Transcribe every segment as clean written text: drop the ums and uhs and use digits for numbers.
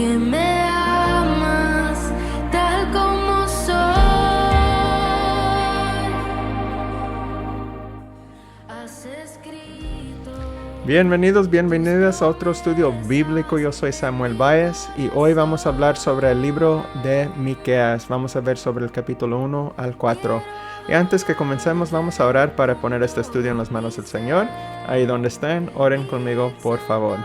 que me amas tal como soy. Has escrito. Bienvenidos, bienvenidas a otro estudio bíblico. Yo soy Samuel Baez y hoy vamos a hablar sobre el libro de Miqueas. Vamos a ver sobre el capítulo 1 al 4. Y antes que comencemos, vamos a orar para poner este estudio en las manos del Señor. Ahí donde estén, oren conmigo, por favor.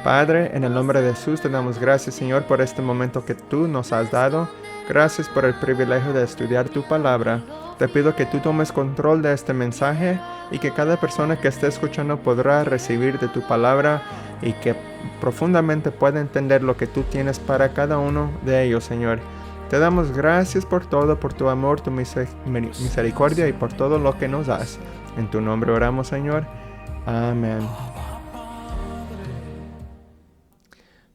Padre, en el nombre de Jesús te damos gracias, Señor, por este momento que tú nos has dado. Gracias por el privilegio de estudiar tu palabra. Te pido que tú tomes control de este mensaje y que cada persona que esté escuchando podrá recibir de tu palabra y que profundamente pueda entender lo que tú tienes para cada uno de ellos, Señor. Te damos gracias por todo, por tu amor, tu misericordia y por todo lo que nos das. En tu nombre oramos, Señor. Amén.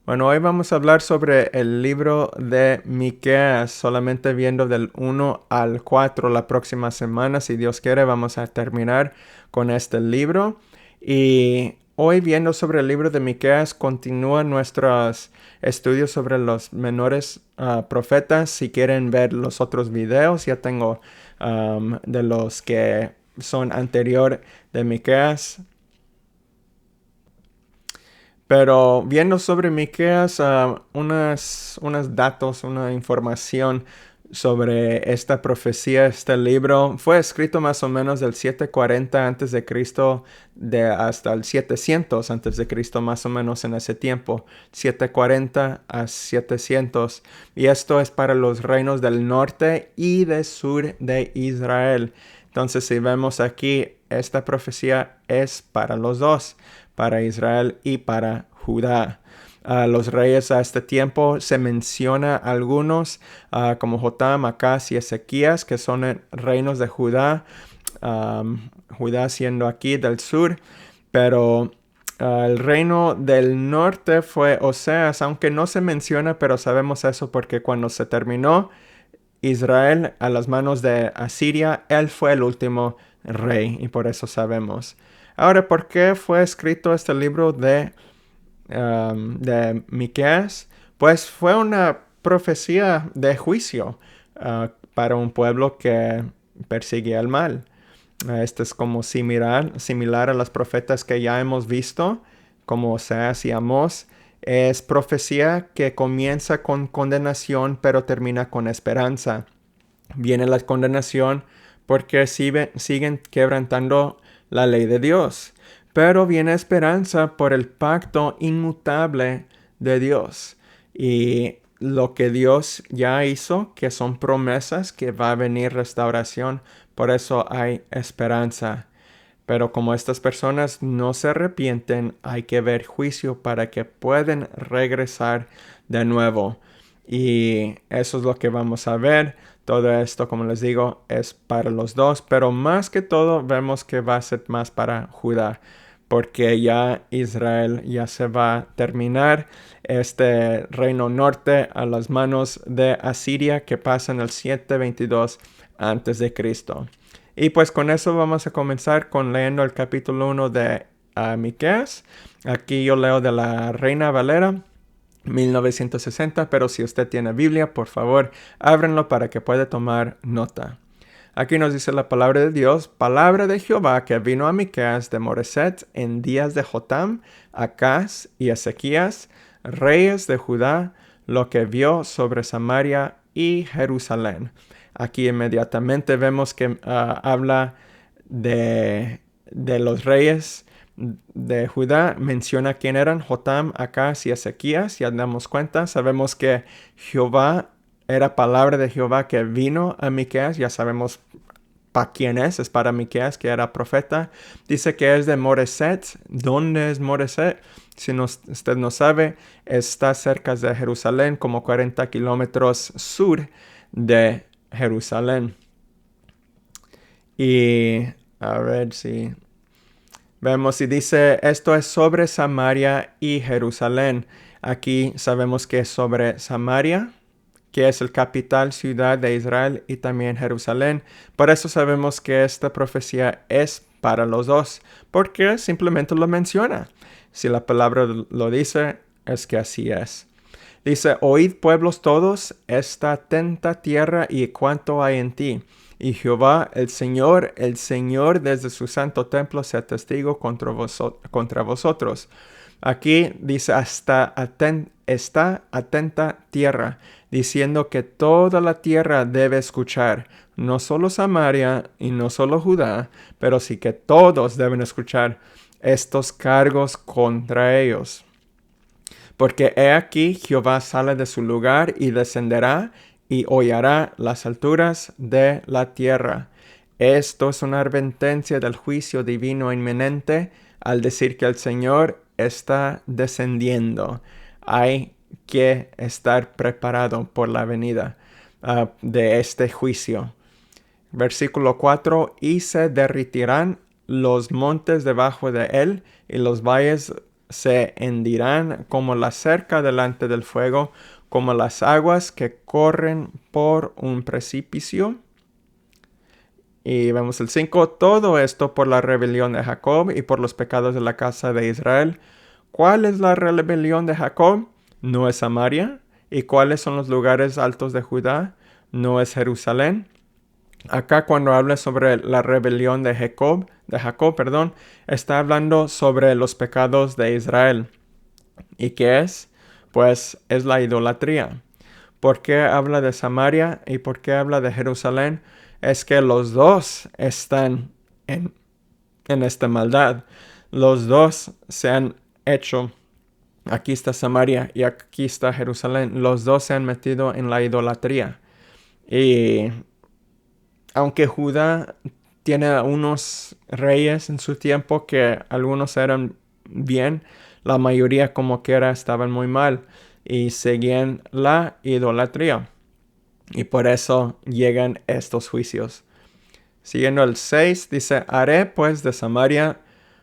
Bueno, hoy vamos a hablar sobre el libro de Miqueas, solamente viendo del 1 al 4 la próxima semana. Si Dios quiere, vamos a terminar con este libro. Y hoy viendo sobre el libro de Miqueas, continúan nuestros estudios sobre los menores profetas. Si quieren ver los otros videos, ya tengo de los que son anterior de Miqueas. Pero viendo sobre Miqueas, unos datos, una información sobre esta profecía, este libro, fue escrito más o menos del 740 a.C. Hasta el 700 a.C., más o menos en ese tiempo, 740 a 700. Y esto es para los reinos del norte y del sur de Israel. Entonces, si vemos aquí, esta profecía es para los dos, para Israel y para Judá. Los reyes a este tiempo se menciona algunos como Jotam, Acaz y Ezequías, que son reinos de Judá, Judá siendo aquí del sur, pero el reino del norte fue Oseas, aunque no se menciona, pero sabemos eso porque cuando se terminó Israel a las manos de Asiria, él fue el último rey y por eso sabemos. Ahora, ¿por qué fue escrito este libro de Miqueas? Pues fue una profecía de juicio para un pueblo que persigue el mal. Este es como similar a los profetas que ya hemos visto, como Oseas y Amós. Es profecía que comienza con condenación, pero termina con esperanza. Viene la condenación porque siguen quebrantando la ley de Dios. Pero viene esperanza por el pacto inmutable de Dios. Y lo que Dios ya hizo, que son promesas, que va a venir restauración. Por eso hay esperanza. Pero como estas personas no se arrepienten, hay que ver juicio para que puedan regresar de nuevo. Y eso es lo que vamos a ver. Todo esto, como les digo, es para los dos. Pero más que todo, vemos que va a ser más para Judá. Porque ya Israel ya se va a terminar. Este reino norte a las manos de Asiria que pasa en el 722 a.C. Y pues con eso vamos a comenzar con leyendo el capítulo 1 de Miqueas. Aquí yo leo de la Reina Valera 1960, pero si usted tiene Biblia, por favor, ábrenlo para que pueda tomar nota. Aquí nos dice la palabra de Dios, palabra de Jehová que vino a Miqueas de Moreset en días de Jotam, Acaz y Ezequías, reyes de Judá, lo que vio sobre Samaria y Jerusalén. Aquí inmediatamente vemos que habla de los reyes de Judá. Menciona quién eran Jotam, Acaz y Ezequías. Ya damos cuenta. Sabemos que Jehová era palabra de Jehová que vino a Miqueas. Ya sabemos para quién es para Miqueas, que era profeta. Dice que es de Moreset. ¿Dónde es Moreset? Si usted no sabe, está cerca de Jerusalén, como 40 kilómetros sur de Jerusalén. Y a ver si vemos si dice, esto es sobre Samaria y Jerusalén. Aquí sabemos que es sobre Samaria, que es el capital ciudad de Israel, y también Jerusalén. Por eso sabemos que esta profecía es para los dos, porque simplemente lo menciona. Si la palabra lo dice, es que así es. Dice, oíd pueblos todos, esta atenta tierra y cuánto hay en ti. Y Jehová, el Señor desde su santo templo sea testigo contra vosotros. Aquí dice, está atenta tierra, diciendo que toda la tierra debe escuchar, no solo Samaria y no solo Judá, pero sí que todos deben escuchar estos cargos contra ellos. Porque he aquí Jehová sale de su lugar y descenderá y hollará las alturas de la tierra. Esto es una advertencia del juicio divino inminente al decir que el Señor está descendiendo. Hay que estar preparado por la venida de este juicio. Versículo 4, y se derritirán los montes debajo de él, y los valles se hendirán como la cerca delante del fuego, como las aguas que corren por un precipicio. Y vemos el 5, todo esto por la rebelión de Jacob y por los pecados de la casa de Israel. ¿Cuál es la rebelión de Jacob? No es Samaria. ¿Y cuáles son los lugares altos de Judá? No es Jerusalén. Acá cuando habla sobre la rebelión de Jacob, está hablando sobre los pecados de Israel. ¿Y qué es? Pues es la idolatría. ¿Por qué habla de Samaria y por qué habla de Jerusalén? Es que los dos están en esta maldad. Los dos se han hecho. Aquí está Samaria y aquí está Jerusalén. Los dos se han metido en la idolatría. Y aunque Judá tiene unos reyes en su tiempo que algunos eran bien, la mayoría como quiera estaban muy mal y seguían la idolatría. Y por eso llegan estos juicios. Siguiendo el 6, dice, haré pues de Samaria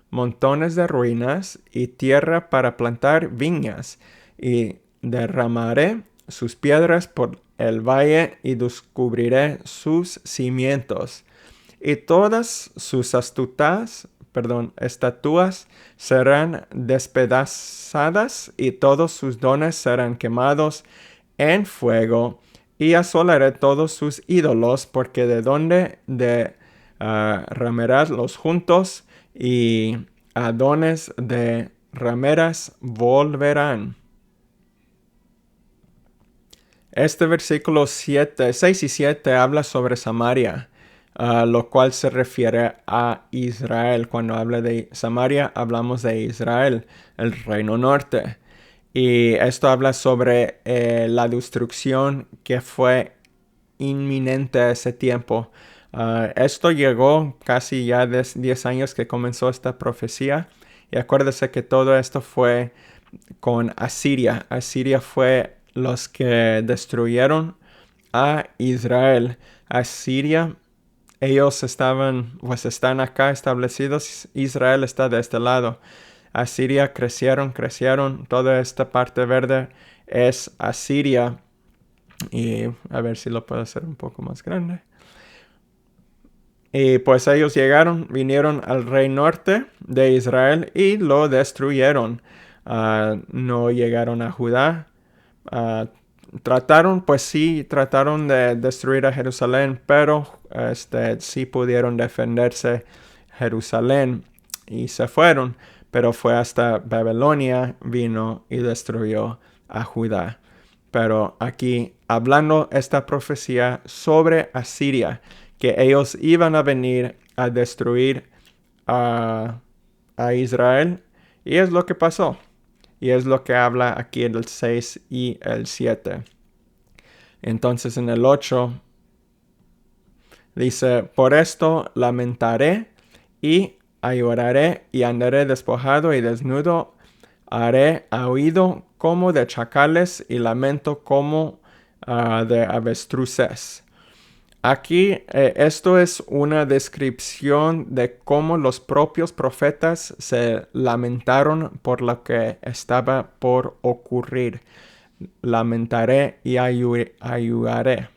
montones de ruinas y tierra para plantar viñas, y derramaré sus piedras por el valle y descubriré sus cimientos. Y todas sus estatuas serán despedazadas y todos sus dones serán quemados en fuego. Y asolaré todos sus ídolos, porque de donde ramerás los juntos y adones de rameras volverán. Este versículo 6 y 7 habla sobre Samaria, lo cual se refiere a Israel. Cuando habla de Samaria, hablamos de Israel, el reino norte. Y esto habla sobre la destrucción que fue inminente a ese tiempo. Esto llegó casi ya 10 años que comenzó esta profecía. Y acuérdese que todo esto fue con Asiria. Asiria fue los que destruyeron a Israel. Asiria, ellos están acá establecidos. Israel está de este lado. Asiria crecieron. Toda esta parte verde es Asiria. Y a ver si lo puedo hacer un poco más grande. Y pues ellos vinieron al rey norte de Israel y lo destruyeron. No llegaron a Judá. Trataron de destruir a Jerusalén, pero sí pudieron defenderse Jerusalén y se fueron. Pero fue hasta Babilonia, vino y destruyó a Judá. Pero aquí, hablando esta profecía sobre Asiria, que ellos iban a venir a destruir a Israel, y es lo que pasó. Y es lo que habla aquí en el 6 y el 7. Entonces en el 8 dice, por esto lamentaré y lloraré y andaré despojado y desnudo, haré oído como de chacales y lamento como de avestruces. Aquí esto es una descripción de cómo los propios profetas se lamentaron por lo que estaba por ocurrir. Lamentaré y ayudaré.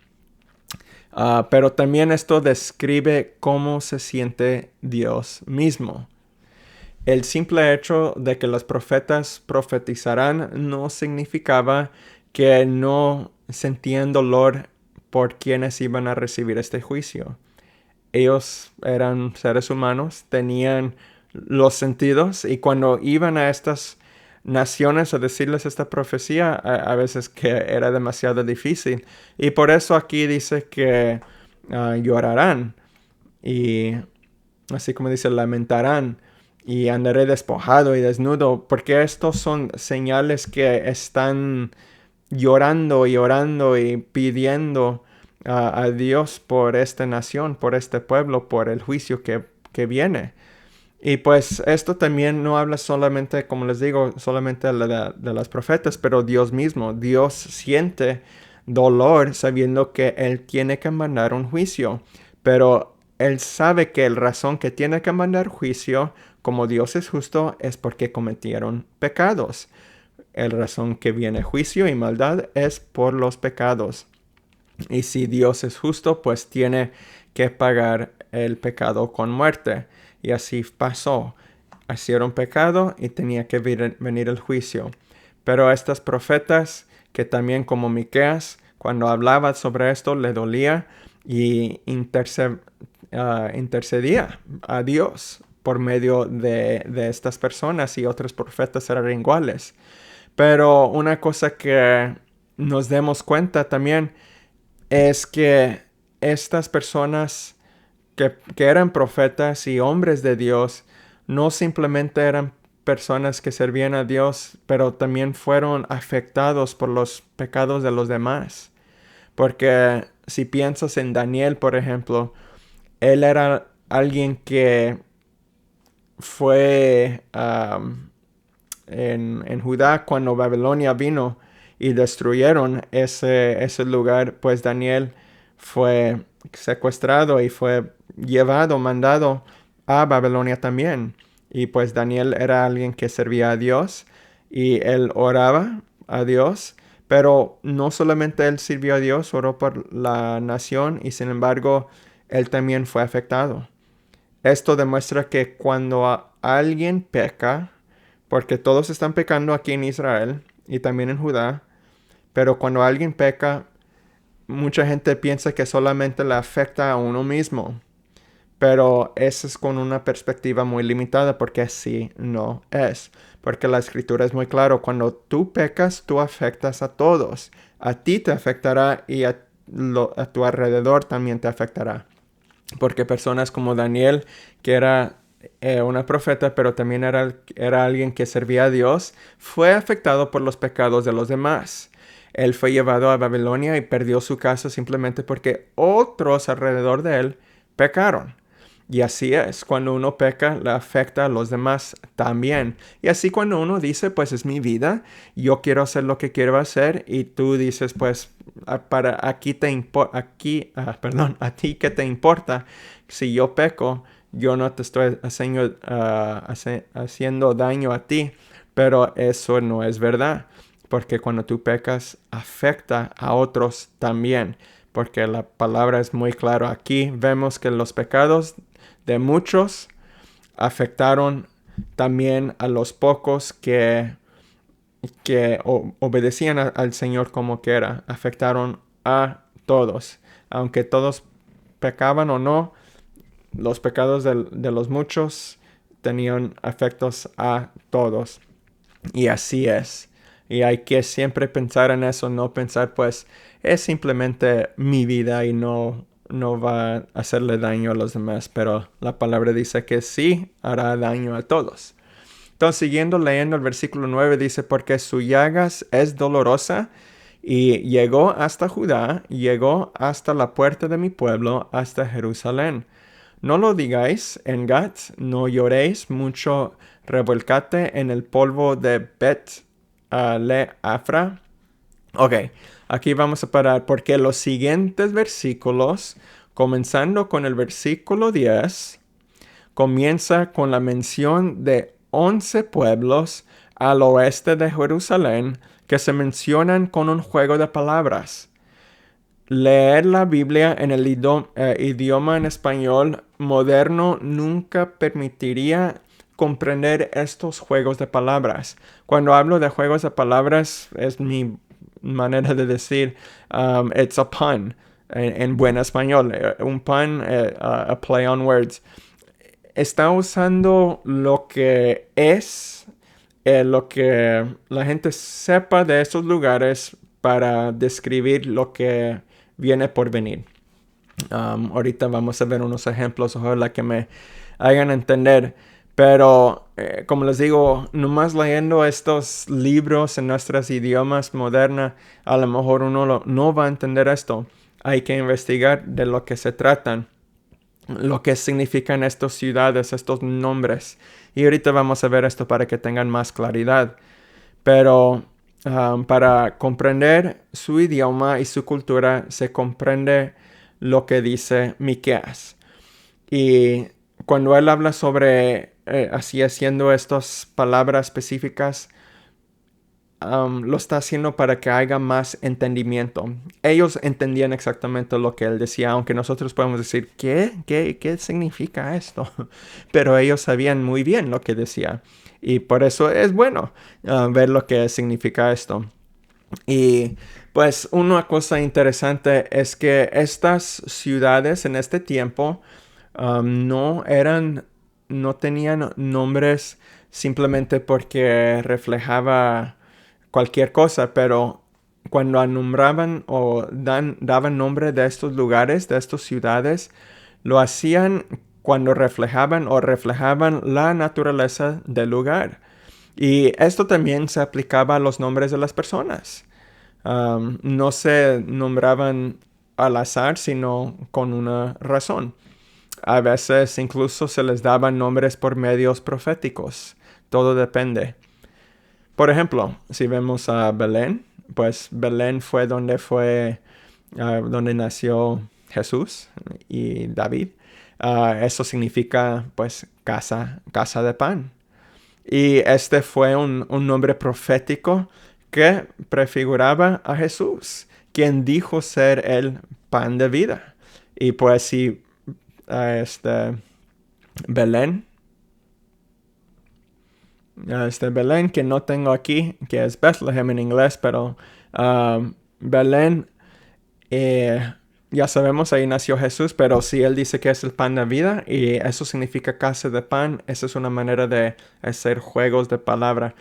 Pero también esto describe cómo se siente Dios mismo. El simple hecho de que los profetas profetizarán no significaba que no sentían dolor por quienes iban a recibir este juicio. Ellos eran seres humanos, tenían los sentidos, y cuando iban a estas naciones a decirles esta profecía, a veces que era demasiado difícil. Y por eso aquí dice que llorarán, y así como dice, lamentarán, y andaré despojado y desnudo, porque estos son señales que están llorando y orando y pidiendo a Dios por esta nación, por este pueblo, por el juicio que viene. Y pues esto también no habla solamente, como les digo, solamente de las profetas, pero Dios mismo. Dios siente dolor sabiendo que Él tiene que mandar un juicio, pero Él sabe que la razón que tiene que mandar juicio, como Dios es justo, es porque cometieron pecados. La razón que viene juicio y maldad es por los pecados. Y si Dios es justo, pues tiene que pagar el pecado con muerte. Y así pasó. Hicieron pecado y tenía que venir el juicio. Pero a estas profetas, que también como Miqueas, cuando hablaba sobre esto, le dolía y intercedía a Dios por medio de estas personas, y otros profetas eran iguales. Pero una cosa que nos demos cuenta también es que estas personas que eran profetas y hombres de Dios no simplemente eran personas que servían a Dios, pero también fueron afectados por los pecados de los demás. Porque si piensas en Daniel, por ejemplo, él era alguien que fue en Judá cuando Babilonia vino y destruyeron ese lugar. Pues Daniel fue secuestrado y fue mandado a Babilonia también. Y pues Daniel era alguien que servía a Dios y él oraba a Dios, pero no solamente él sirvió a Dios, oró por la nación, y sin embargo él también fue afectado. Esto demuestra que cuando alguien peca, porque todos están pecando aquí en Israel y también en Judá, pero cuando alguien peca, mucha gente piensa que solamente le afecta a uno mismo. Pero eso es con una perspectiva muy limitada, porque así no es. Porque la escritura es muy claro: cuando tú pecas, tú afectas a todos. A ti te afectará, y a tu alrededor también te afectará. Porque personas como Daniel, que era una profeta, pero también era alguien que servía a Dios, fue afectado por los pecados de los demás. Él fue llevado a Babilonia y perdió su casa simplemente porque otros alrededor de él pecaron. Y así es, cuando uno peca, le afecta a los demás también. Y así cuando uno dice, pues es mi vida, yo quiero hacer lo que quiero hacer, y tú dices, pues a ti qué te importa si yo peco, yo no te estoy haciendo daño a ti. Pero eso no es verdad, porque cuando tú pecas, afecta a otros también. Porque la palabra es muy clara. Aquí vemos que los pecados de muchos afectaron también a los pocos que obedecían al Señor como quiera. Afectaron a todos. Aunque todos pecaban o no, los pecados de los muchos tenían efectos a todos. Y así es. Y hay que siempre pensar en eso, no pensar, pues, es simplemente mi vida y no va a hacerle daño a los demás. Pero la palabra dice que sí hará daño a todos. Entonces, siguiendo leyendo el versículo 9, dice: porque su llagas es dolorosa, y llegó hasta Judá, llegó hasta la puerta de mi pueblo, hasta Jerusalén. No lo digáis en Gat, no lloréis mucho, revolcate en el polvo de Bet-le-Afra. Ok, aquí vamos a parar, porque los siguientes versículos, comenzando con el versículo 10, comienza con la mención de 11 pueblos al oeste de Jerusalén que se mencionan con un juego de palabras. Leer la Biblia en el idioma en español moderno nunca permitiría comprender estos juegos de palabras. Cuando hablo de juegos de palabras, es mi manera de decir, it's a pun en buen español, un pun, a play on words. Está usando lo que es, lo que la gente sepa de esos lugares para describir lo que viene por venir. Ahorita vamos a ver unos ejemplos, ojalá que me hagan entender. Pero, como les digo, nomás leyendo estos libros en nuestros idiomas modernos, a lo mejor uno no va a entender esto. Hay que investigar de lo que se tratan, lo que significan estas ciudades, estos nombres. Y ahorita vamos a ver esto para que tengan más claridad. Pero para comprender su idioma y su cultura, se comprende lo que dice Miqueas. Y cuando él habla sobre así haciendo estas palabras específicas, lo está haciendo para que haya más entendimiento. Ellos entendían exactamente lo que él decía, aunque nosotros podemos decir, ¿qué significa esto? Pero ellos sabían muy bien lo que decía. Y por eso es bueno ver lo que significa esto. Y pues una cosa interesante es que estas ciudades en este tiempo no tenían nombres simplemente porque reflejaba cualquier cosa, pero cuando nombraban o daban nombre de estos lugares, de estas ciudades, lo hacían cuando reflejaban la naturaleza del lugar. Y esto también se aplicaba a los nombres de las personas. No se nombraban al azar, sino con una razón. A veces incluso se les daban nombres por medios proféticos. Todo depende. Por ejemplo, si vemos a Belén, pues Belén fue donde nació Jesús y David. Eso significa pues casa de pan. Y este fue un nombre profético que prefiguraba a Jesús, quien dijo ser el pan de vida. Y pues si Belén, Belén que no tengo aquí, que es Bethlehem en inglés, pero Belén, ya sabemos, ahí nació Jesús, pero si él dice que es el pan de vida y eso significa casa de pan, esa es una manera de hacer juegos de palabra.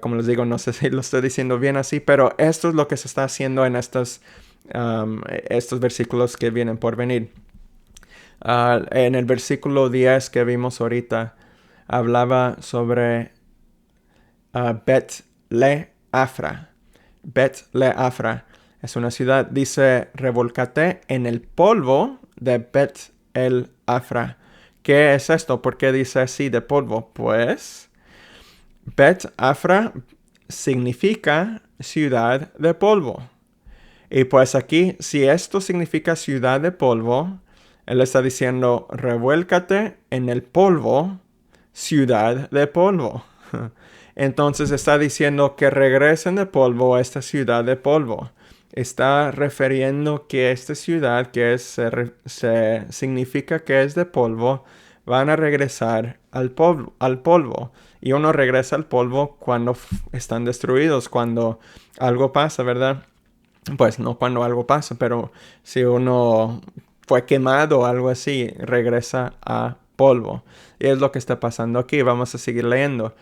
Como les digo, no sé si lo estoy diciendo bien así, pero esto es lo que se está haciendo en estos versículos que vienen por venir. En el versículo 10 que vimos ahorita, hablaba sobre Bet-le-Afra. Bet-le-Afra es una ciudad. Dice, revolcate en el polvo de Bet-el-Afra. ¿Qué es esto? ¿Por qué dice así de polvo? Pues Bet-Afra significa ciudad de polvo. Y pues aquí, si esto significa ciudad de polvo, él está diciendo, revuélcate en el polvo, ciudad de polvo. Entonces está diciendo que regresen de polvo a esta ciudad de polvo. Está refiriendo que esta ciudad que significa que es de polvo, van a regresar al polvo. Y uno regresa al polvo cuando están destruidos, cuando algo pasa, ¿verdad? Pues no cuando algo pasa, pero si uno fue quemado o algo así, regresa a polvo. Y es lo que está pasando aquí. Vamos a seguir leyendo.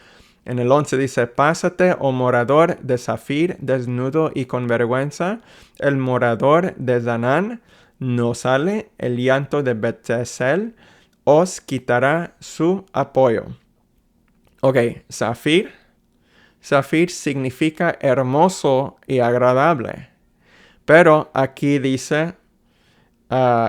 En el 11 dice, pásate, oh morador de Zafir, desnudo y con vergüenza. El morador de Zanán no sale. El llanto de Betesel os quitará su apoyo. Ok, Zafir. Zafir significa hermoso y agradable. Pero aquí dice,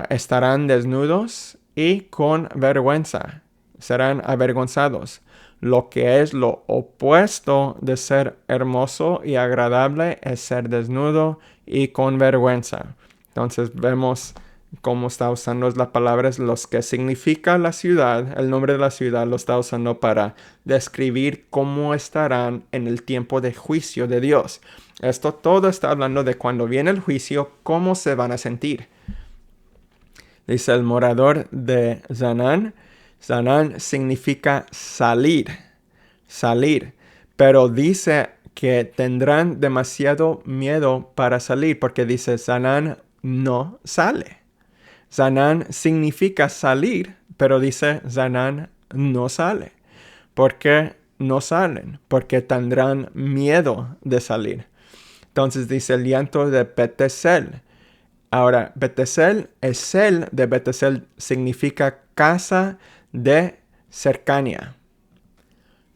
estarán desnudos y con vergüenza. Serán avergonzados. Lo que es lo opuesto de ser hermoso y agradable es ser desnudo y con vergüenza. Entonces vemos cómo está usando las palabras, los que significa la ciudad, el nombre de la ciudad lo está usando para describir cómo estarán en el tiempo de juicio de Dios. Esto todo está hablando de cuando viene el juicio, cómo se van a sentir. Dice el morador de Zanán. Zanán significa salir. Pero dice que tendrán demasiado miedo para salir, porque dice, Zanán no sale. Zanán significa salir, pero dice, Zanán no sale. ¿Por qué no salen? Porque tendrán miedo de salir. Entonces dice el llanto de Betesel. Ahora, Betesel, el de Betesel significa casa de cercanía.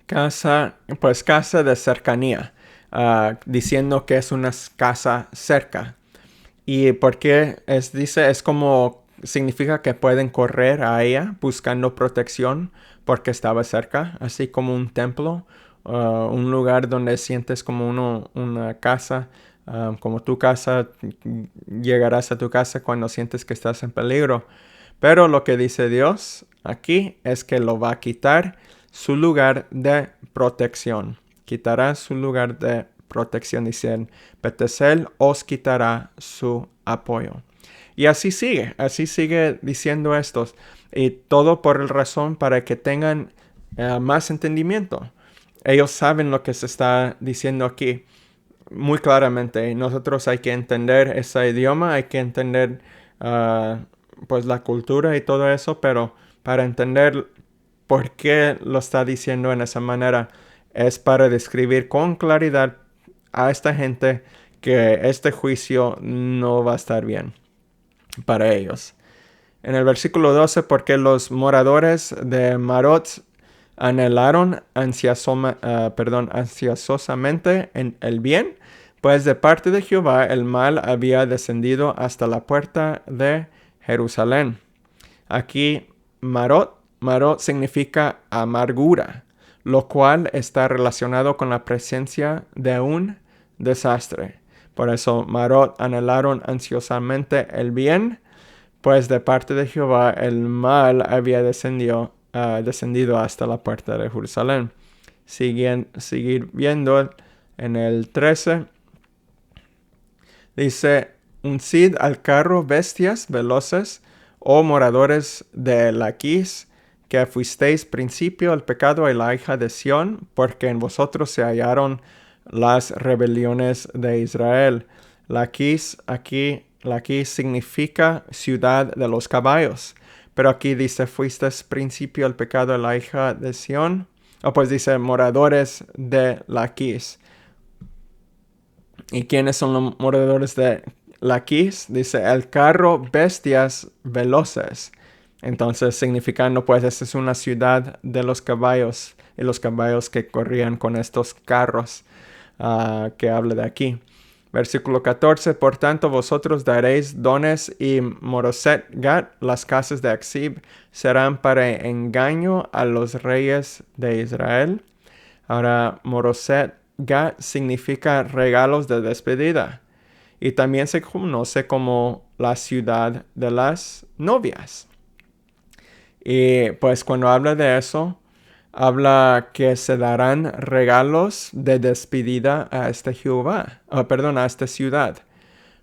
Casa de cercanía, diciendo que es una casa cerca. ¿Y por qué dice? Es como, significa que pueden correr a ella buscando protección porque estaba cerca, así como un templo, un lugar donde sientes como una casa, como tu casa, llegarás a tu casa cuando sientes que estás en peligro. Pero lo que dice Dios aquí es que lo va a quitar su lugar de protección. Quitará su lugar de protección. Dice, Betesel os quitará su apoyo. Y así sigue diciendo estos. Y todo por el razón para que tengan más entendimiento. Ellos saben lo que se está diciendo aquí muy claramente. Nosotros hay que entender ese idioma, hay que entender pues la cultura y todo eso, pero para entender por qué lo está diciendo en esa manera es para describir con claridad a esta gente que este juicio no va a estar bien para ellos. En el versículo 12, porque los moradores de Marot anhelaron ansiosamente en el bien, pues de parte de Jehová el mal había descendido hasta la puerta de Jerusalén. Aquí Marot significa amargura, lo cual está relacionado con la presencia de un desastre. Por eso Marot anhelaron ansiosamente el bien, pues de parte de Jehová el mal había descendido hasta la puerta de Jerusalén. Seguir viendo en el 13. Dice, uncid al carro bestias veloces, oh moradores de Laquis, que fuisteis principio al pecado y la hija de Sión, porque en vosotros se hallaron las rebeliones de Israel. Laquis significa ciudad de los caballos. Pero aquí dice, fuisteis principio al pecado y la hija de Sión. Pues dice, moradores de Laquis. ¿Y quiénes son los moradores de Laquis? Dice, el carro bestias veloces. Entonces, significando, pues, esta es una ciudad de los caballos. Y los caballos que corrían con estos carros que habla de aquí. Versículo 14. Por tanto, vosotros daréis dones y Moroset Gat, las casas de Axib, serán para engaño a los reyes de Israel. Ahora, Moroset Gat significa regalos de despedida y también se conoce como la ciudad de las novias. Y pues cuando habla de eso, habla que se darán regalos de despedida a esta a esta ciudad.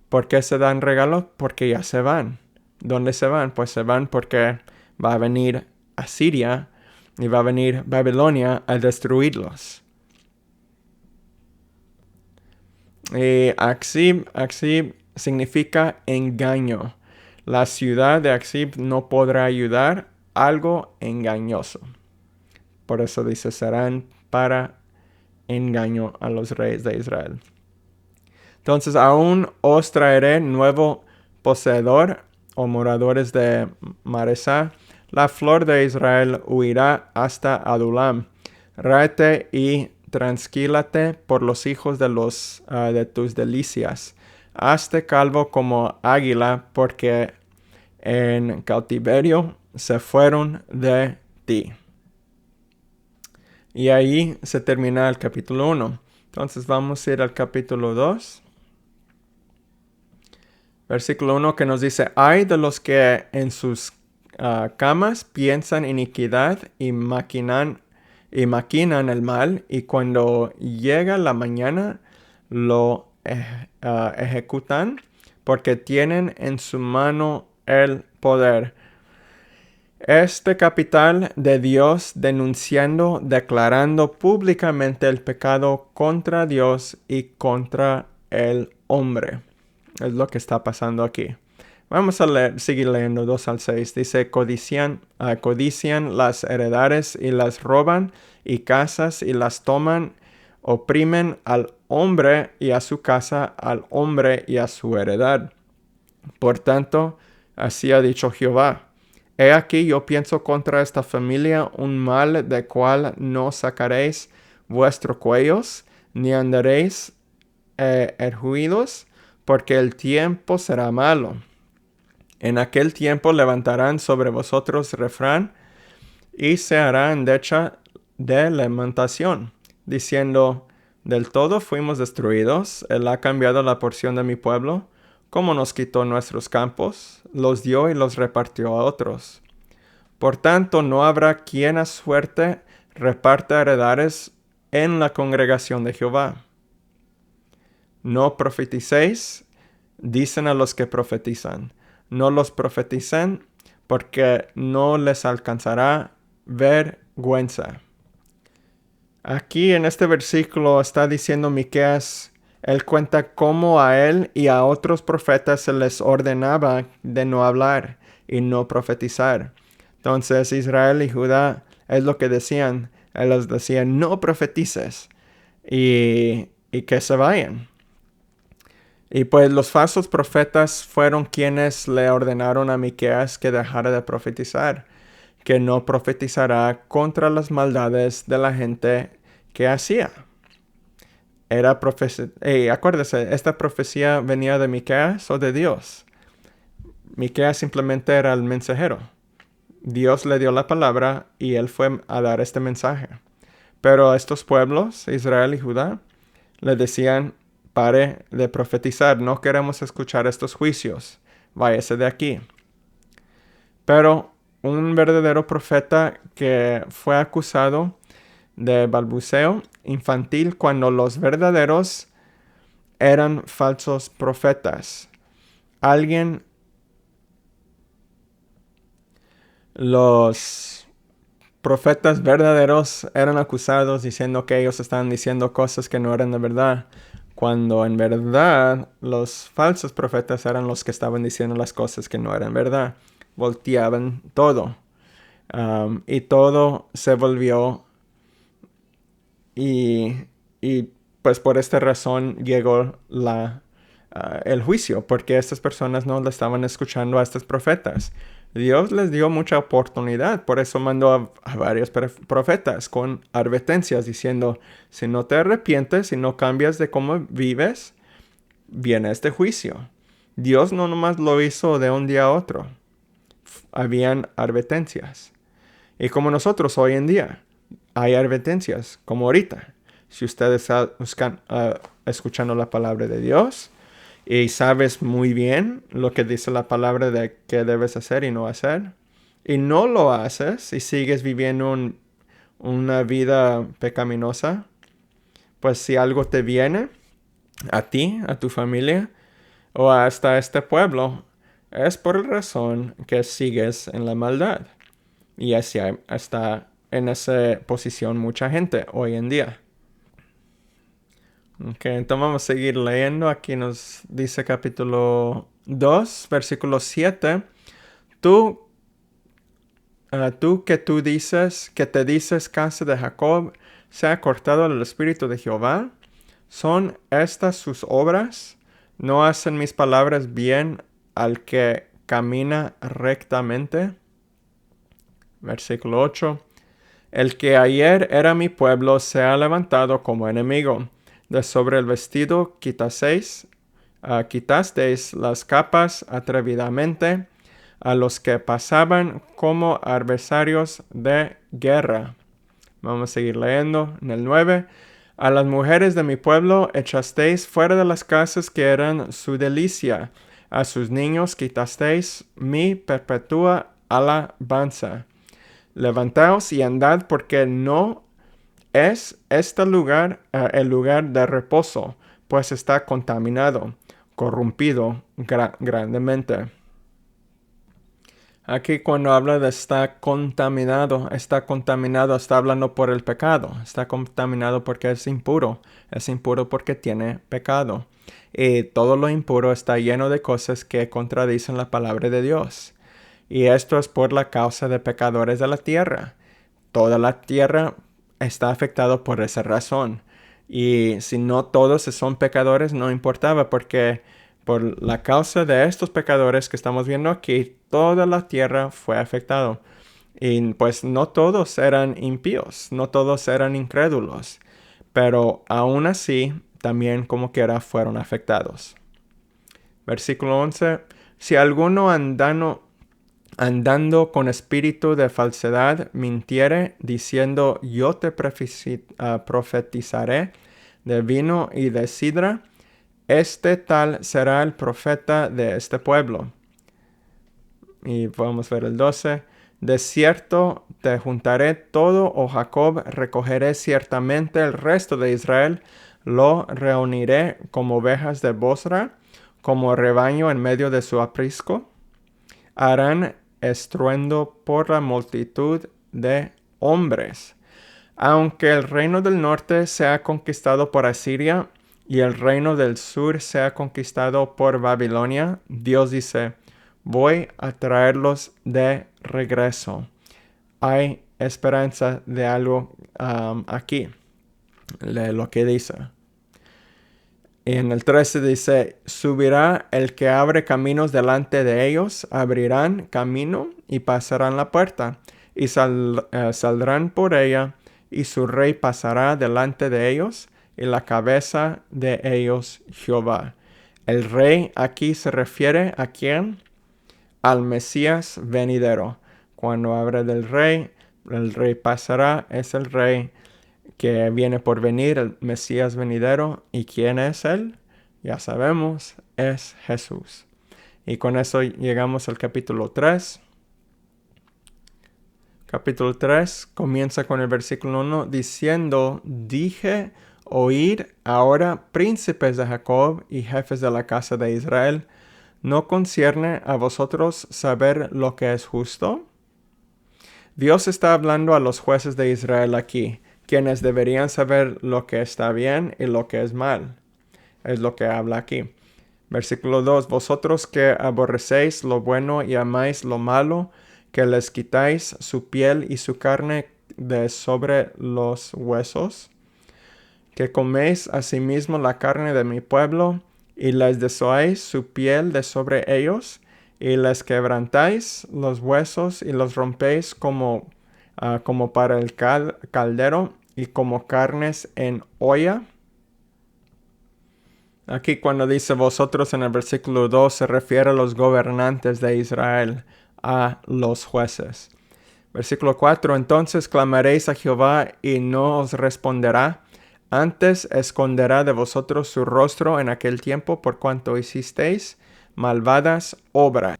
¿Por qué se dan regalos? Porque ya se van. ¿Dónde se van? Pues se van porque va a venir Asiria y va a venir Babilonia a destruirlos. Axib significa engaño. La ciudad de Axib no podrá ayudar algo engañoso. Por eso dice, serán para engaño a los reyes de Israel. Entonces, aún os traeré nuevo poseedor o moradores de Maresá. La flor de Israel huirá hasta Adulam. Ráete y transquílate por los hijos de tus delicias. Hazte calvo como águila, porque en cautiverio se fueron de ti. Y ahí se termina el capítulo 1. Entonces vamos a ir al capítulo 2. Versículo 1 que nos dice, ay de los que en sus camas piensan iniquidad y maquinan el mal, y cuando llega la mañana lo ejecutan, porque tienen en su mano el poder. Este capital de Dios denunciando, declarando públicamente el pecado contra Dios y contra el hombre. Es lo que está pasando aquí. Vamos a seguir leyendo 2 al 6. Dice, codician las heredades y las roban, y casas y las toman, oprimen al hombre y a su casa, al hombre y a su heredad. Por tanto, así ha dicho Jehová. He aquí yo pienso contra esta familia un mal de cual no sacaréis vuestros cuellos, ni andaréis erguidos, porque el tiempo será malo. En aquel tiempo levantarán sobre vosotros refrán, y se hará endecha de lamentación, diciendo, del todo fuimos destruidos, él ha cambiado la porción de mi pueblo, como nos quitó nuestros campos, los dio y los repartió a otros. Por tanto, no habrá quien a suerte reparta heredades en la congregación de Jehová. No profeticéis, dicen a los que profetizan. No los profeticen, porque no les alcanzará vergüenza. Aquí en este versículo está diciendo Miqueas, él cuenta cómo a él y a otros profetas se les ordenaba de no hablar y no profetizar. Entonces Israel y Judá es lo que decían. Él les decía, no profetices y que se vayan. Y pues los falsos profetas fueron quienes le ordenaron a Miqueas que dejara de profetizar, que no profetizará contra las maldades de la gente que hacía. Era profecía. Acuérdese, esta profecía venía de Miqueas o de Dios. Miqueas simplemente era el mensajero. Dios le dio la palabra y él fue a dar este mensaje. Pero a estos pueblos, Israel y Judá, le decían, pare de profetizar, no queremos escuchar estos juicios, váyase de aquí. Pero un verdadero profeta que fue acusado de balbuceo infantil cuando los verdaderos eran falsos profetas. Los profetas verdaderos eran acusados diciendo que ellos estaban diciendo cosas que no eran de verdad, cuando en verdad los falsos profetas eran los que estaban diciendo las cosas que no eran verdad. Volteaban todo. Y todo se volvió y pues por esta razón llegó el juicio, porque estas personas no le estaban escuchando a estos profetas. Dios les dio mucha oportunidad, por eso mandó a varios profetas con advertencias diciendo, si no te arrepientes, si no cambias de cómo vives, viene este juicio. Dios no nomás lo hizo de un día a otro. Habían advertencias. Y como nosotros hoy en día, hay advertencias, como ahorita. Si ustedes están escuchando la palabra de Dios y sabes muy bien lo que dice la palabra de qué debes hacer y no hacer, y no lo haces y sigues viviendo una vida pecaminosa, pues si algo te viene a ti, a tu familia o hasta este pueblo, es por la razón que sigues en la maldad. Y así está en esa posición mucha gente hoy en día. Ok, entonces vamos a seguir leyendo. Aquí nos dice capítulo 2, versículo 7. Tú que te dices casa de Jacob, se ha cortado el espíritu de Jehová. ¿Son estas sus obras? ¿No hacen mis palabras bien al que camina rectamente? Versículo 8. El que ayer era mi pueblo se ha levantado como enemigo. De sobre el vestido quitasteis las capas atrevidamente a los que pasaban como adversarios de guerra. Vamos a seguir leyendo en el 9. A las mujeres de mi pueblo echasteis fuera de las casas que eran su delicia. A sus niños quitasteis mi perpetua alabanza. Levantaos y andad, porque no es este lugar el lugar de reposo, pues está contaminado, corrompido grandemente. Aquí cuando habla de está contaminado, está hablando por el pecado. Está contaminado porque es impuro porque tiene pecado. Y todo lo impuro está lleno de cosas que contradicen la palabra de Dios. Y esto es por la causa de pecadores de la tierra. Toda la tierra está afectada por esa razón. Y si no todos son pecadores, no importaba, porque por la causa de estos pecadores que estamos viendo aquí, toda la tierra fue afectada. Y pues no todos eran impíos, no todos eran incrédulos, pero aún así, también como quiera fueron afectados. Versículo 11. Si alguno andando con espíritu de falsedad mintiere, diciendo yo te profetizaré de vino y de sidra, este tal será el profeta de este pueblo. Y vamos a ver el 12. De cierto te juntaré todo, oh Jacob, recogeré ciertamente el resto de Israel, lo reuniré como ovejas de Bosra, como rebaño en medio de su aprisco. Harán estruendo por la multitud de hombres. Aunque el reino del norte sea conquistado por Asiria y el reino del sur sea conquistado por Babilonia, Dios dice, voy a traerlos de regreso. Hay esperanza de algo aquí, de lo que dice. Y en el 13 dice, subirá el que abre caminos delante de ellos, abrirán camino y pasarán la puerta, y saldrán por ella, y su rey pasará delante de ellos, y la cabeza de ellos Jehová. El rey aquí se refiere ¿a quién? Al Mesías venidero. Cuando habla del rey, el rey pasará, es el rey que viene por venir, el Mesías venidero. ¿Y quién es él? Ya sabemos, es Jesús. Y con eso llegamos al capítulo 3. Capítulo 3 comienza con el versículo 1 diciendo, dije, oíd ahora príncipes de Jacob y jefes de la casa de Israel, ¿no concierne a vosotros saber lo que es justo? Dios está hablando a los jueces de Israel aquí, quienes deberían saber lo que está bien y lo que es mal. Es lo que habla aquí. Versículo 2. Vosotros que aborrecéis lo bueno y amáis lo malo, que les quitáis su piel y su carne de sobre los huesos, que coméis asimismo la carne de mi pueblo, y les desoáis su piel de sobre ellos, y les quebrantáis los huesos y los rompéis como para el caldero y como carnes en olla. Aquí cuando dice vosotros en el versículo 2 se refiere a los gobernantes de Israel, a los jueces. Versículo 4, entonces clamaréis a Jehová y no os responderá. Antes esconderá de vosotros su rostro en aquel tiempo por cuanto hicisteis malvadas obras.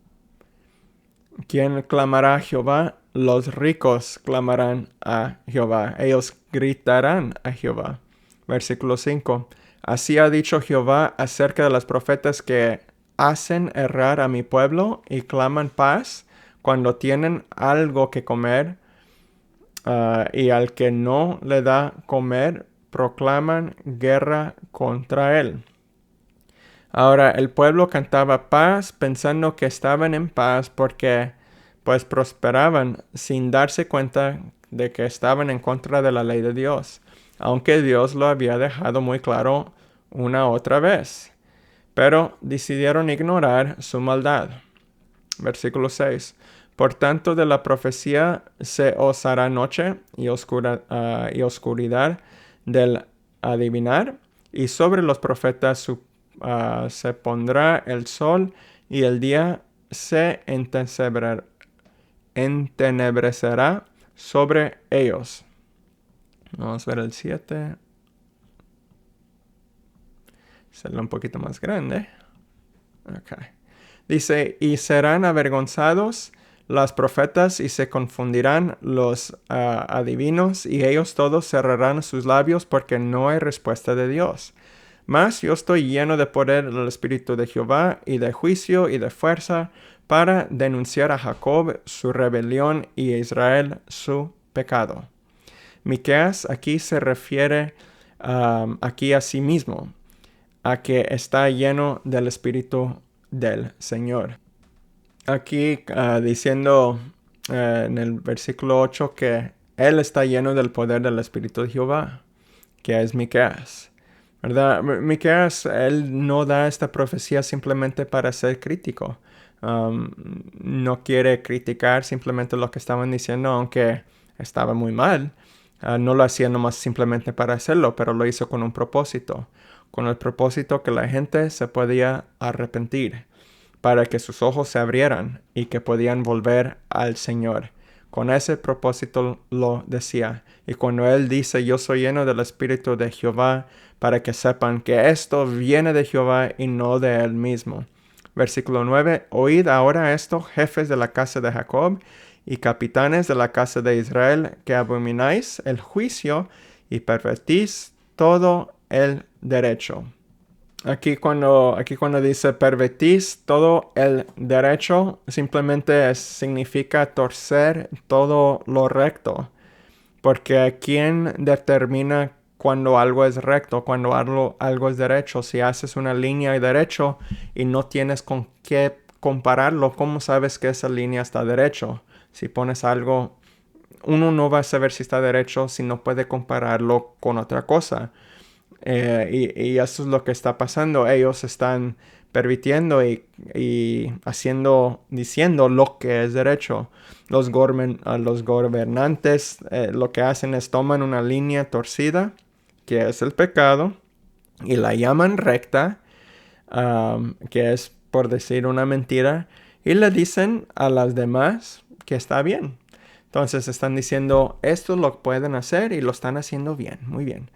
¿Quién clamará a Jehová? Los ricos clamarán a Jehová. Ellos gritarán a Jehová. Versículo 5. Así ha dicho Jehová acerca de los profetas que hacen errar a mi pueblo y claman paz cuando tienen algo que comer, y al que no le da comer, proclaman guerra contra él. Ahora, el pueblo cantaba paz pensando que estaban en paz porque pues prosperaban sin darse cuenta de que estaban en contra de la ley de Dios, aunque Dios lo había dejado muy claro una otra vez. Pero decidieron ignorar su maldad. Versículo 6. Por tanto, de la profecía se os hará noche y oscuridad del adivinar, y sobre los profetas se pondrá el sol y el día se entenebrecerá sobre ellos. Vamos a ver el 7. Será un poquito más grande. Ok. Dice, y serán avergonzados los profetas y se confundirán los adivinos, y ellos todos cerrarán sus labios porque no hay respuesta de Dios. Mas yo estoy lleno de poder del Espíritu de Jehová y de juicio y de fuerza, para denunciar a Jacob su rebelión y a Israel su pecado. Miqueas aquí se refiere aquí a sí mismo, a que está lleno del Espíritu del Señor. Aquí diciendo en el versículo 8 que él está lleno del poder del Espíritu de Jehová, que es Miqueas, ¿verdad? Miqueas, él no da esta profecía simplemente para ser crítico. No quiere criticar simplemente lo que estaban diciendo, aunque estaba muy mal. No lo hacía nomás simplemente para hacerlo, pero lo hizo con un propósito. Con el propósito que la gente se podía arrepentir, para que sus ojos se abrieran y que podían volver al Señor. Con ese propósito lo decía. Y cuando él dice, yo soy lleno del Espíritu de Jehová, para que sepan que esto viene de Jehová y no de él mismo. Versículo 9, oíd ahora esto, jefes de la casa de Jacob y capitanes de la casa de Israel, que abomináis el juicio y pervertís todo el derecho. Aquí cuando dice pervertís todo el derecho, simplemente significa torcer todo lo recto. Porque ¿quién determina cuando algo es recto, cuando algo es derecho? Si haces una línea de derecho y no tienes con qué compararlo, ¿cómo sabes que esa línea está derecho? Si pones algo, uno no va a saber si está derecho si no puede compararlo con otra cosa. Y eso es lo que está pasando. Ellos están permitiendo y diciendo lo que es derecho. Los gobernantes lo que hacen es toman una línea torcida, que es el pecado, y la llaman recta, que es por decir una mentira, y le dicen a las demás que está bien. Entonces están diciendo, esto lo pueden hacer y lo están haciendo bien, muy bien.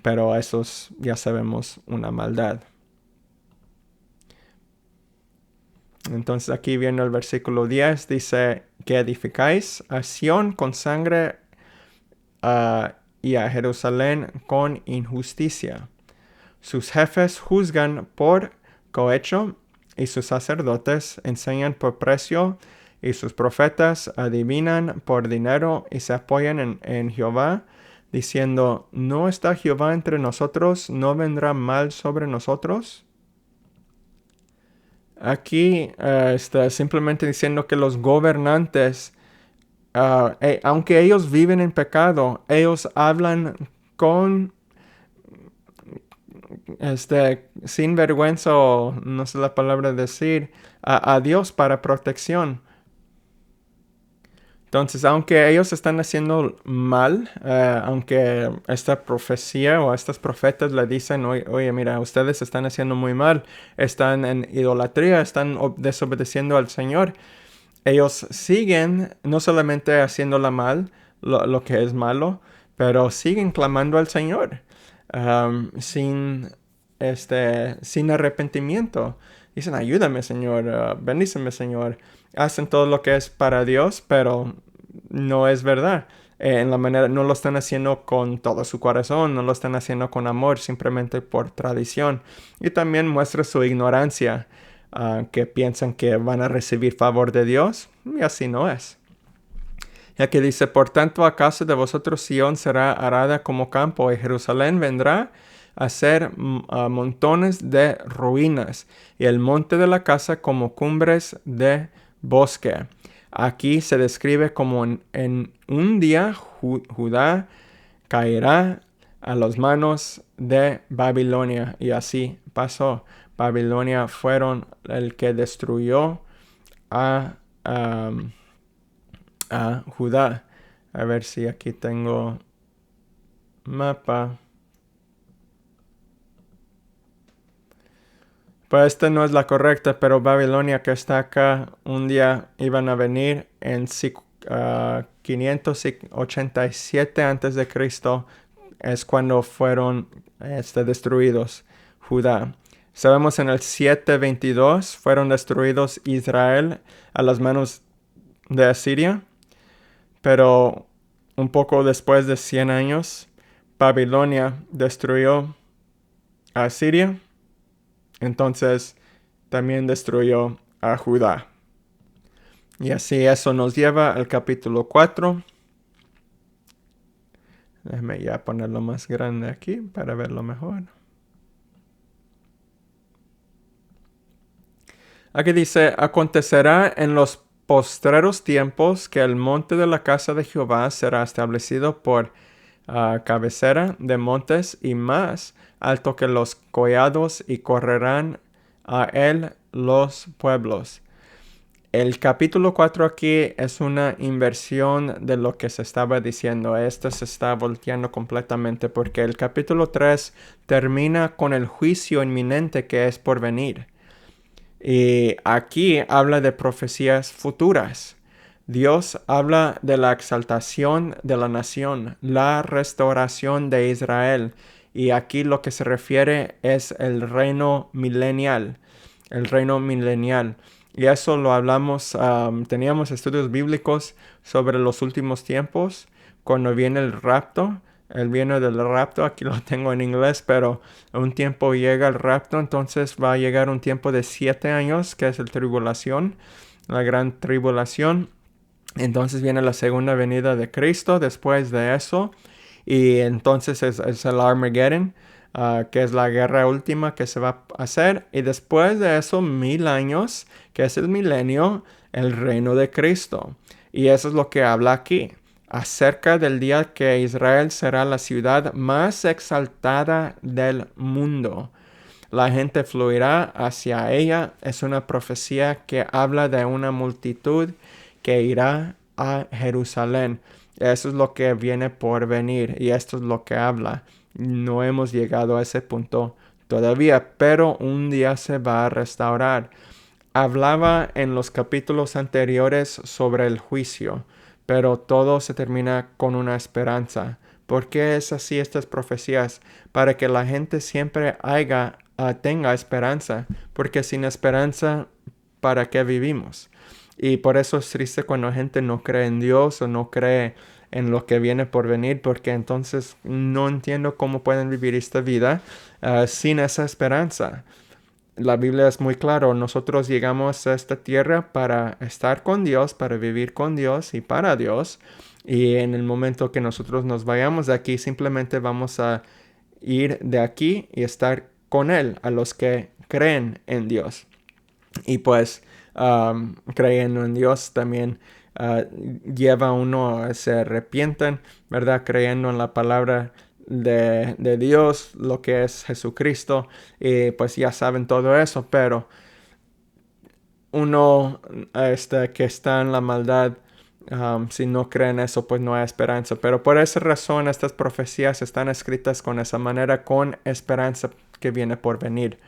Pero eso es, ya sabemos, una maldad. Entonces aquí viene el versículo 10, dice que edificáis a Sión con sangre y a Jerusalén con injusticia. Sus jefes juzgan por cohecho y sus sacerdotes enseñan por precio y sus profetas adivinan por dinero y se apoyan en Jehová, diciendo, ¿no está Jehová entre nosotros? ¿No vendrá mal sobre nosotros? Aquí está simplemente diciendo que los gobernantes, aunque ellos viven en pecado, ellos hablan con sin vergüenza, o no sé la palabra decir, a Dios para protección. Entonces, aunque ellos están haciendo mal, aunque esta profecía o estos profetas le dicen, oye, mira, ustedes están haciendo muy mal, están en idolatría, están desobedeciendo al Señor, ellos siguen no solamente haciéndola mal, lo que es malo, pero siguen clamando al Señor sin arrepentimiento. Dicen, ayúdame, Señor, bendíceme, Señor. Hacen todo lo que es para Dios, pero no es verdad. En la manera, no lo están haciendo con todo su corazón, no lo están haciendo con amor, simplemente por tradición. Y también muestra su ignorancia, que piensan que van a recibir favor de Dios, y así no es. Ya que dice, por tanto, ¿acaso de vosotros Sión será arada como campo y Jerusalén vendrá a ser montones de ruinas y el monte de la casa como cumbres de bosque? Aquí se describe como en un día Judá caerá a las manos de Babilonia, y así pasó. Babilonia fueron el que destruyó a Judá. A ver si aquí tengo mapa. Pues esta no es la correcta, pero Babilonia que está acá, un día iban a venir en 587 antes de Cristo, es cuando fueron destruidos Judá. Sabemos en el 722 fueron destruidos Israel a las manos de Asiria, pero un poco después de 100 años, Babilonia destruyó a Asiria. Entonces también destruyó a Judá. Y así eso nos lleva al capítulo 4. Déjame ya ponerlo más grande aquí para verlo mejor. Aquí dice, acontecerá en los postreros tiempos que el monte de la casa de Jehová será establecido por cabecera de montes y más alto que los collados y correrán a él los pueblos. El capítulo 4 aquí es una inversión de lo que se estaba diciendo. Esto se está volteando completamente porque el capítulo 3 termina con el juicio inminente que es por venir. Y aquí habla de profecías futuras. Dios habla de la exaltación de la nación, la restauración de Israel. Y aquí lo que se refiere es el reino milenial. El reino milenial. Y eso lo hablamos, teníamos estudios bíblicos sobre los últimos tiempos, cuando viene el rapto. El viene del rapto, aquí lo tengo en inglés, pero un tiempo llega el rapto, entonces va a llegar un tiempo de 7 años, que es la tribulación, la gran tribulación. Entonces viene la segunda venida de Cristo después de eso, y entonces es el Armageddon, que es la guerra última que se va a hacer, y después de eso 1000 años, que es el milenio, el reino de Cristo. Y eso es lo que habla aquí, acerca del día que Israel será la ciudad más exaltada del mundo. La gente fluirá hacia ella. Es una profecía que habla de una multitud que irá a Jerusalén. Eso es lo que viene por venir y esto es lo que habla. No hemos llegado a ese punto todavía, pero un día se va a restaurar. Hablaba en los capítulos anteriores sobre el juicio, pero todo se termina con una esperanza. ¿Por qué es así estas profecías? Para que la gente siempre tenga esperanza, porque sin esperanza, ¿para qué vivimos? Y por eso es triste cuando la gente no cree en Dios o no cree en lo que viene por venir, porque entonces no entiendo cómo pueden vivir esta vida sin esa esperanza. La Biblia es muy claro, nosotros llegamos a esta tierra para estar con Dios, para vivir con Dios y para Dios. Y en el momento que nosotros nos vayamos de aquí, simplemente vamos a ir de aquí y estar con Él, a los que creen en Dios. Y pues creyendo en Dios también lleva a uno a se arrepienten, ¿verdad? Creyendo en la palabra de Dios, lo que es Jesucristo, y pues ya saben todo eso, pero uno que está en la maldad, si no creen eso, pues no hay esperanza. Pero por esa razón estas profecías están escritas con esa manera, con esperanza que viene por venir.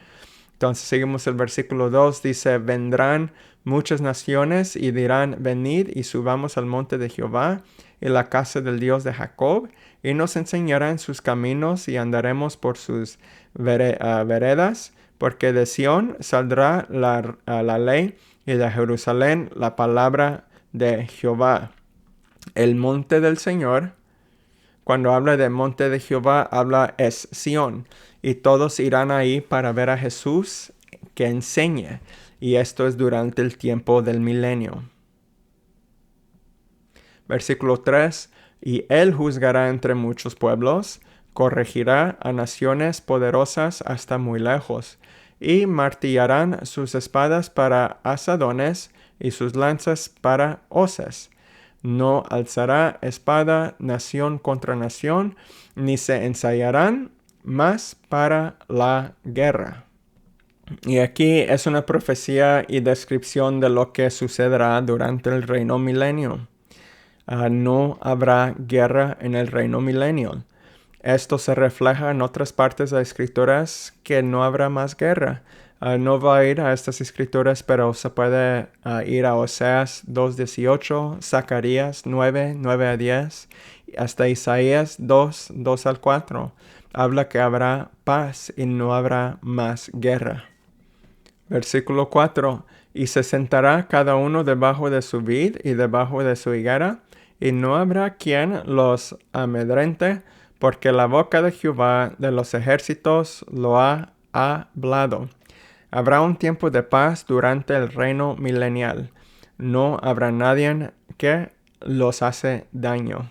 Entonces seguimos el versículo 2, dice, vendrán muchas naciones y dirán, venid y subamos al monte de Jehová y la casa del Dios de Jacob, y nos enseñarán sus caminos y andaremos por sus veredas, porque de Sión saldrá la ley y de Jerusalén la palabra de Jehová. El monte del Señor, cuando habla del monte de Jehová, habla es Sión. Y todos irán ahí para ver a Jesús que enseñe. Y esto es durante el tiempo del milenio. Versículo 3. Y él juzgará entre muchos pueblos, corregirá a naciones poderosas hasta muy lejos, y martillarán sus espadas para asadones y sus lanzas para hoces. No alzará espada nación contra nación, ni se ensayarán más para la guerra. Y aquí es una profecía y descripción de lo que sucederá durante el reino milenio. No habrá guerra en el reino milenio. Esto se refleja en otras partes de las escrituras que no habrá más guerra. No va a ir a estas escrituras, pero se puede ir a Oseas 2:18, Zacarías 9:9-10, hasta Isaías 2:2-4. Habla que habrá paz y no habrá más guerra. Versículo 4. Y se sentará cada uno debajo de su vid y debajo de su higuera, y no habrá quien los amedrente, porque la boca de Jehová de los ejércitos lo ha hablado. Habrá un tiempo de paz durante el reino milenial. no habrá nadie que los hace daño.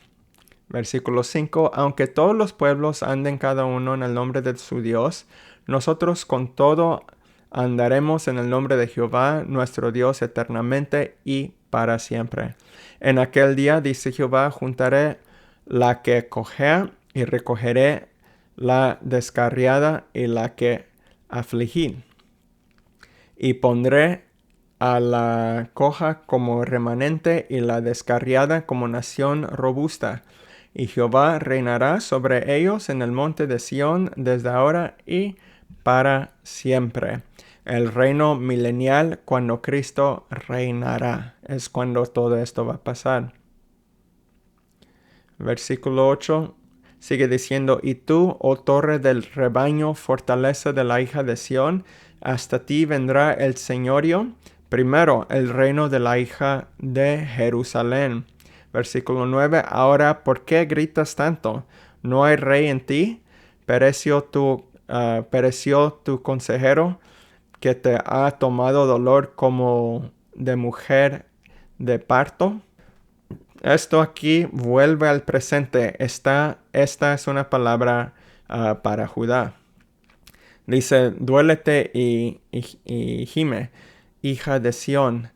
Versículo 5. Aunque todos los pueblos anden cada uno en el nombre de su Dios, nosotros con todo andaremos en el nombre de Jehová, nuestro Dios, eternamente y para siempre. En aquel día, dice Jehová, juntaré la que cojea y recogeré la descarriada y la que afligí. Y pondré a la coja como remanente y la descarriada como nación robusta. Y Jehová reinará sobre ellos en el monte de Sión desde ahora y para siempre. El reino milenial, cuando Cristo reinará, es cuando todo esto va a pasar. Versículo 8 sigue diciendo: Y tú, oh torre del rebaño, fortaleza de la hija de Sión, hasta ti vendrá el señorío, primero el reino de la hija de Jerusalén. Versículo 9. Ahora, ¿por qué gritas tanto? ¿No hay rey en ti? ¿Pereció tu consejero, que te ha tomado dolor como de mujer de parto? Esto aquí vuelve al presente. Esta es una palabra para Judá. Dice: duélete y gime, hija de Sión,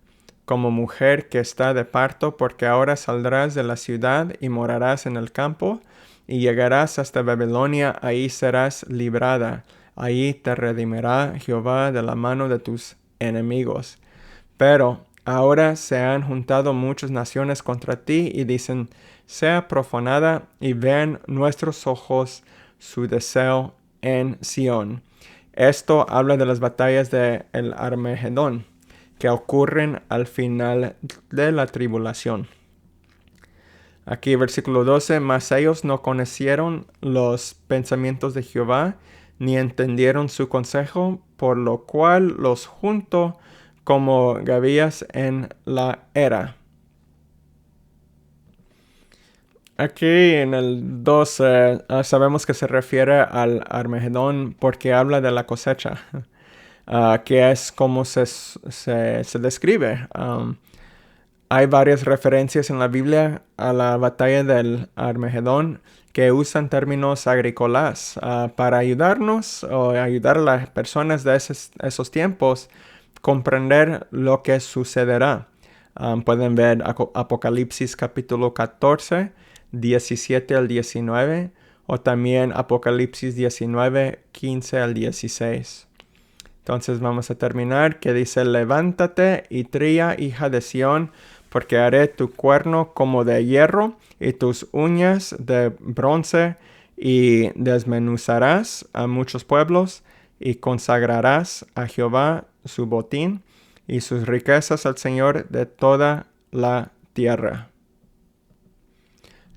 como mujer que está de parto, porque ahora saldrás de la ciudad y morarás en el campo, y llegarás hasta Babilonia, ahí serás librada. Ahí te redimirá Jehová de la mano de tus enemigos. Pero ahora se han juntado muchas naciones contra ti y dicen: sea profanada, y vean nuestros ojos su deseo en Sión. Esto habla de las batallas de el Armagedón, que ocurren al final de la tribulación. Aquí versículo 12. Mas ellos no conocieron los pensamientos de Jehová, ni entendieron su consejo, por lo cual los juntó como gavillas en la era. Aquí en el 12 sabemos que se refiere al Armagedón porque habla de la cosecha, que es como se describe. Hay varias referencias en la Biblia a la batalla del Armagedón que usan términos agrícolas para ayudarnos o ayudar a las personas de esos tiempos comprender lo que sucederá. Pueden ver Apocalipsis capítulo 14, 17 al 19, o también Apocalipsis 19, 15 al 16. Entonces vamos a terminar, que dice: levántate y trilla, hija de Sión, porque haré tu cuerno como de hierro y tus uñas de bronce, y desmenuzarás a muchos pueblos, y consagrarás a Jehová su botín y sus riquezas al Señor de toda la tierra.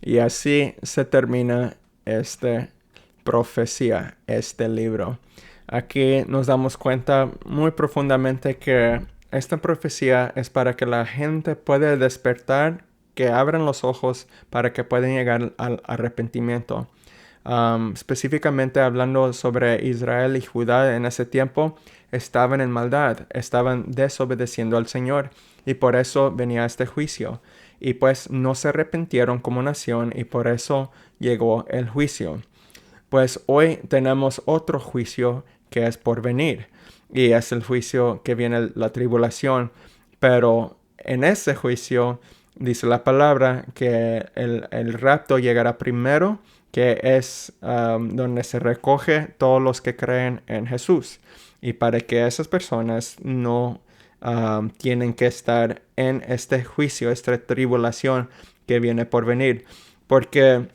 Y así se termina esta profecía, este libro. Aquí nos damos cuenta muy profundamente que esta profecía es para que la gente pueda despertar, que abran los ojos para que puedan llegar al arrepentimiento. Específicamente hablando sobre Israel y Judá en ese tiempo, estaban en maldad, estaban desobedeciendo al Señor, y por eso venía este juicio. Y pues no se arrepintieron como nación, y por eso llegó el juicio. Pues hoy tenemos otro juicio que es por venir, y es el juicio que viene la tribulación. Pero en ese juicio dice la palabra que el rapto llegará primero, que es donde se recoge todos los que creen en Jesús. Y para que esas personas no tienen que estar en este juicio, esta tribulación que viene por venir. Porque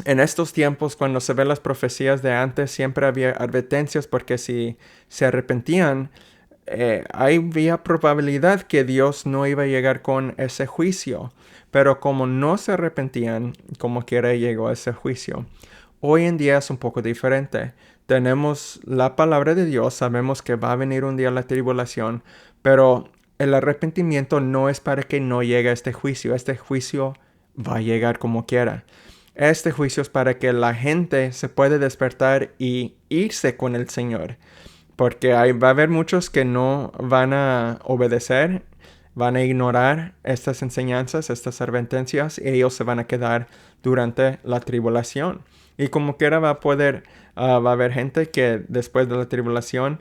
en estos tiempos, cuando se ven las profecías de antes, siempre había advertencias, porque si se arrepentían, había probabilidad que Dios no iba a llegar con ese juicio. Pero como no se arrepentían, como quiera llegó ese juicio. Hoy en día es un poco diferente. Tenemos la palabra de Dios, sabemos que va a venir un día la tribulación, pero el arrepentimiento no es para que no llegue este juicio. Este juicio va a llegar como quiera. Este juicio es para que la gente se pueda despertar y irse con el Señor. Porque va a haber muchos que no van a obedecer van a ignorar estas enseñanzas, estas advertencias, y ellos se van a quedar durante la tribulación. Y como quiera va a haber gente que después de la tribulación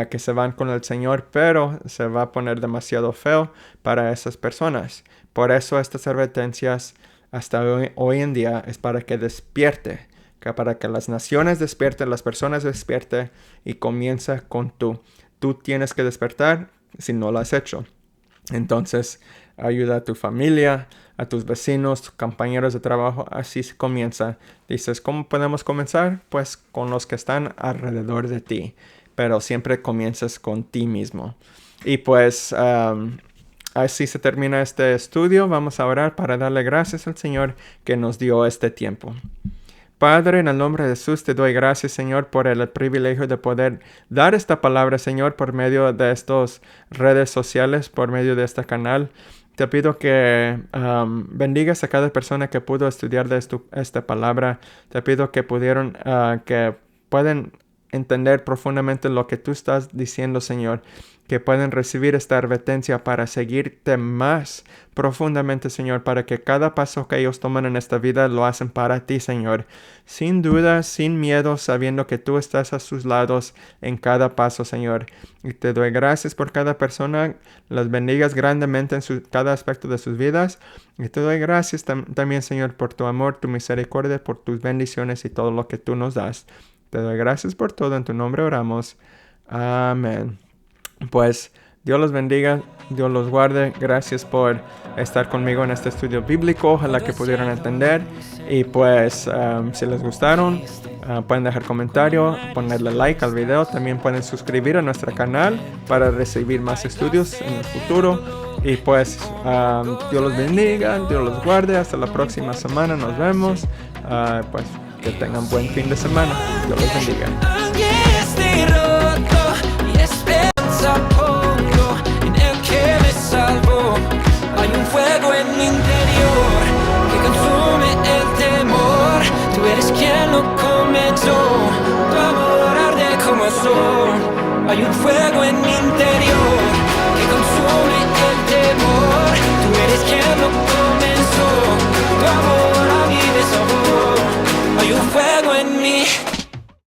que se van con el Señor, pero se va a poner demasiado feo para esas personas. Por eso estas advertencias hasta hoy en día es para que despierte, para que las naciones despierten, las personas despierten, y comienza con tú. Tú tienes que despertar si no lo has hecho. Entonces, ayuda a tu familia, a tus vecinos, tus compañeros de trabajo. Así se comienza. Dices, ¿cómo podemos comenzar? Pues con los que están alrededor de ti. Pero siempre comienzas con ti mismo. Y pues así se termina este estudio. Vamos a orar para darle gracias al Señor que nos dio este tiempo. Padre, en el nombre de Jesús te doy gracias, Señor, por el privilegio de poder dar esta palabra, Señor, por medio de estas redes sociales, por medio de este canal. Te pido que bendigas a cada persona que pudo estudiar de esta palabra. Te pido que que puedan entender profundamente lo que tú estás diciendo, Señor, que pueden recibir esta advertencia para seguirte más profundamente, Señor, para que cada paso que ellos toman en esta vida lo hacen para ti, Señor, sin duda, sin miedo, sabiendo que tú estás a sus lados en cada paso, Señor. Y te doy gracias por cada persona, las bendigas grandemente en cada aspecto de sus vidas. Y te doy gracias también, Señor, por tu amor, tu misericordia, por tus bendiciones y todo lo que tú nos das. Te doy gracias por todo. En tu nombre oramos. Amén. Pues Dios los bendiga, Dios los guarde. Gracias por estar conmigo en este estudio bíblico. Ojalá que pudieran entender. Y pues si les gustaron, pueden dejar comentario, ponerle like al video. También pueden suscribir a nuestro canal para recibir más estudios en el futuro. Y pues Dios los bendiga, Dios los guarde. Hasta la próxima semana. Nos vemos. Pues que tengan buen fin de semana. Dios los bendiga. Hay un fuego en mi interior.